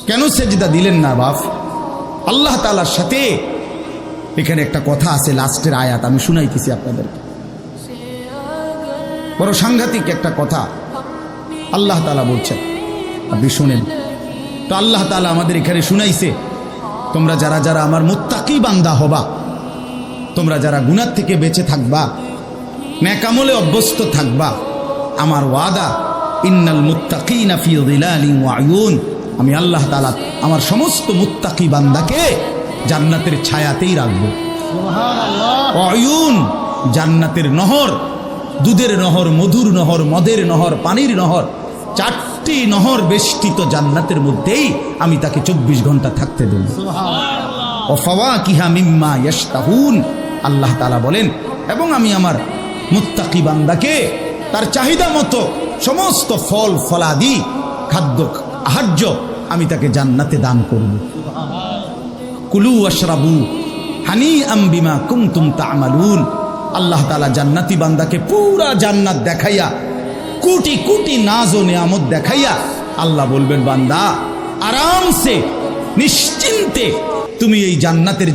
কেন সেজদা দিলেন না বাপ? আল্লাহ তাআলার সাথে এখানে একটা কথা আছে, লাস্টের আয়াত আমি শুনাইতেছি আপনাদেরকে, বড় সাংঘাতিক একটা কথা আল্লাহ তাআলা বলছেন, আপনি শুনেন তো। আল্লাহ তাআলা আমাদের এখানে শুনাইছে, তোমরা যারা যারা আমার মুত্তাকি বান্দা হবা, তোমরা যারা গুনাহ থেকে বেঁচে থাকবা, নেক আমলে অভ্যস্ত থাকবা, আমার ওয়াদা ইন্নাল মুত্তাকিনা ফি যিলালিন ওয়া আয়ুন, আমি আল্লাহ তাআলা আমার সমস্ত মুত্তাকি বান্দাকে জান্নাতের ছায়াতেই রাখবো। সুবহানাল্লাহ। আয়ুন, জান্নাতের নহর, দুধের নহর, মধুর নহর, মদের নহর, পানির নহর, 4টি নহর বেষ্টিত জান্নাতের মধ্যেই আমি তাকে 24 ঘন্টা থাকতে দেব। সুবহানাল্লাহ। ওয়া ফাওয়াকিহা মিম্মা ইয়াশতাহুন, আল্লাহ তাআলা বলেন, এবং আমি আমার মুত্তাকি বান্দাকে তার চাহিদা মতো সমস্ত ফল ফলাদি খাদ্য আহার্য আমি তাকে জান্নাতে দান করব। কুলু ওয়াশরাবু হানিআম বিমা কুনতুম তা'মালুন, আল্লাহ তাআলা জান্নাতি বান্দাকে পুরা জান্নাত দেখাইয়া, কোটি কোটি নাজ ও নিয়ামত দেখাইয়া আল্লাহ বলবেন, বান্দা আরামসে নিশ্চিন্তে তুমি এই জান্নাতের